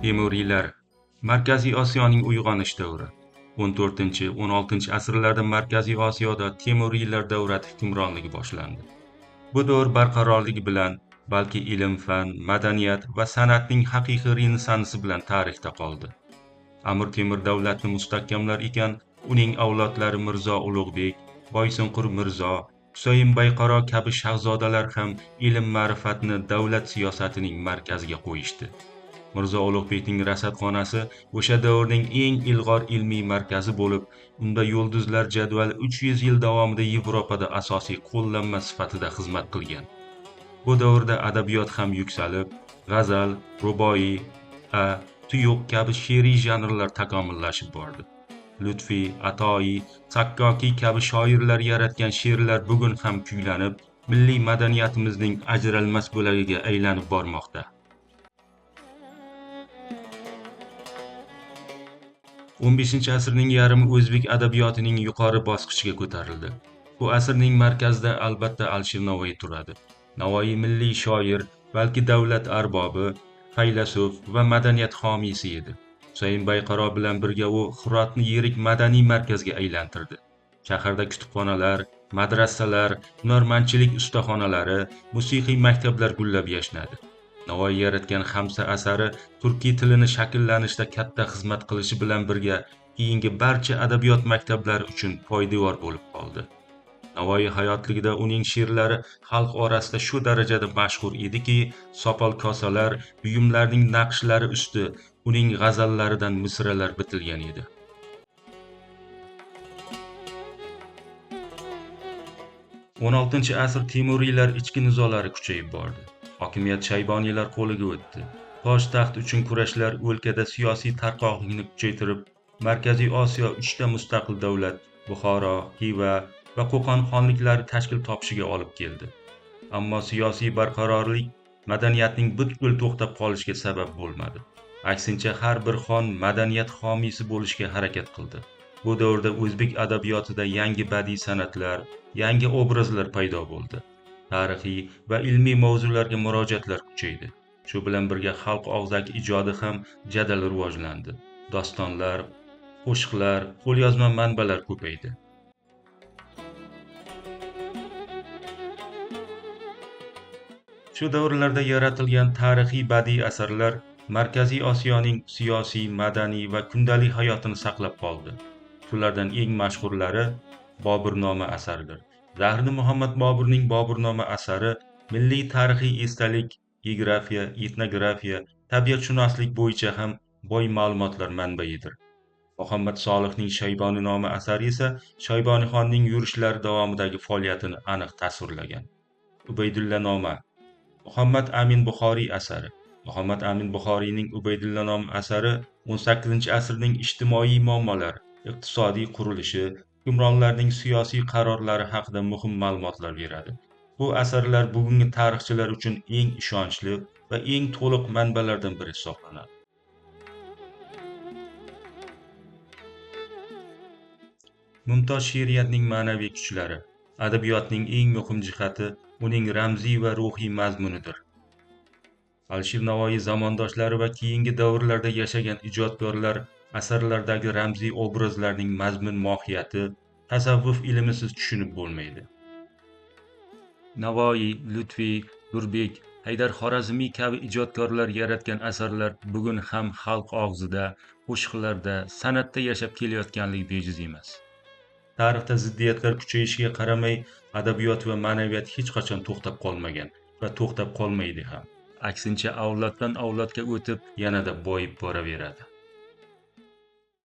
Temuriylar Markaziy Osiyoning uyg'onish davri. 14-16 asrlarda Markaziy Osiyoda Temuriylar davrati hukmronligi boshlandi. Bu davr barqarorligi bilan, balki ilm-fan, madaniyat va san'atning haqiqiy renessansi bilan tarixda qoldi. Amir Temur davlatni mustahkamlar ekan, uning avlodlari Mirzo Ulug'bek, Boysunqur Mirzo, Husayn Bayqaro kabi shahzodalar ham ilm-ma'rifatni davlat siyosatining markaziga qo'yishdi. Mirzo Ulug'bekning rasadxonasi o'sha davrning eng ilg'or ilmiy markazi bo'lib, unda yulduzlar jadvali 300 yil davomida Yevropada asosiy qo'llanma sifatida xizmat qilgan. Bu davrda adabiyot ham yuksalib, g'azal, ruboiy, tuyuq kabi she'riy janrlar takomillashib bordi. Lutfiy, Atoiy, Sakkokiy kabi shoirlar yaratgan she'rlar bugun ham kuylanib, milliy madaniyatimizning ajralmas bo'lagiga aylanib bormoqda. 15-asrning yarmi o'zbek adabiyotining yuqori bosqichiga ko'tarildi. Bu asrning markazida albatta Alisher Navoiy turadi. Navoiy milliy shoir, balki davlat arbobi, faylasuf va madaniyat homiysi edi. Husayn Bayqaro bilan birga u Hirotni yirik madaniy markazga aylantirdi. Shaharda kutubxonalar, madrasalar, hunarmandchilik ustaxonalari, musiqiy maktablar gullab yashnadi. Navoiy yaratgan Xamsa asari turkiy tilini shakllanishda katta xizmat qilishi bilan birga keyingi barcha adabiyot maktablari uchun poydevor bo'lib qoldi. Navoiy hayotligida uning she'rlari xalq orasida shu darajada mashhur ediki, sopol kosalar, buyumlarning naqshlari usti uning g'azallaridan misralar bitilgan edi. 16-asr Temuriylar ichki nizolari kuchayib bordi. Hokimiyat Shayboniylar qo'liga o'tdi. Tosh-taxt uchun kurashlar o'lkada siyosiy tarqoqlikni kuchaytirib, Markaziy Osiyo 3 ta mustaqil davlat Buxoro, Xiva va Qo'qon xonliklari tashkil topishiga olib keldi. Ammo siyosiy barqarorlik madaniyatning butkul to'xtab qolishiga sabab bo'lmadi. Aksincha, har bir xon madaniyat homiysi bo'lishga harakat qildi. Bu davrda o'zbek adabiyotida yangi badiiy san'atlar, yangi obrazlar paydo bo'ldi. Tarixiy va ilmiy mavzularga murojaatlar kuchaydi. Shu bilan birga xalq og'zaki ijodi ham jadal rivojlandi. Dostonlar, qo'shiqlar, qo'lyozma manbalar ko'paydi. Shu davrlarda yaratilgan tarixiy badiiy asarlar Markaziy Osiyoning siyosiy, madaniy va kundalik hayotini saqlab qoldi. Shulardan eng mashhurlari Boburnoma asaridir. Zahirni Muhammad Boburning Boburnoma asari milliy tarixiy esdalik, geografiya, etnografiya, tabiatshunoslik bo'yicha ham boy ma'lumotlar manbaidir. Muhammad Solihning Shayboniynoma asari esa Shayboniyxonning yurishlari davomidagi faoliyatini aniq tasvirlagan. Ubaydullahnomah Muhammad Amin Buxoriy asari. Muhammad Amin Buxoriyning Ubaydullahnomah asari 18-asrning ijtimoiy muammolari, iqtisodiy qurilishi, hukmronlarning siyosiy qarorlari haqida muhim ma'lumotlar beradi. Bu asarlar bugungi tarixchilar uchun eng ishonchli va eng to'liq manbalardan biri hisoblanadi. Mumtoz she'riyatning ma'naviy kuchlari. Adabiyotning eng muhim jihati uning ramziy va ruhiy mazmunidir. Alisher Navoiy zamondoshlari va keyingi davrlarda yashagan ijodkorlar asarlardagi ramziy obrazlarning mazmun mohiyati tasavvuf ilmisiz tushunib bo'lmaydi. Navoiy, Lutfiy, Nurbek, Haydar Xorazmiy kabi ijodkorlar yaratgan asarlar bugun ham xalq og'zida, qo'shiqlarda, san'atda yashab kelayotganligi bejiz emas. Tarixda ziddiyatlar kuchayishiga qaramay, adabiyot va ma'naviyat hech qachon to'xtab qolmagan va to'xtab qolmaydi ham. Aksincha, avloddan avlodga o'tib, yanada boyib boraveradi.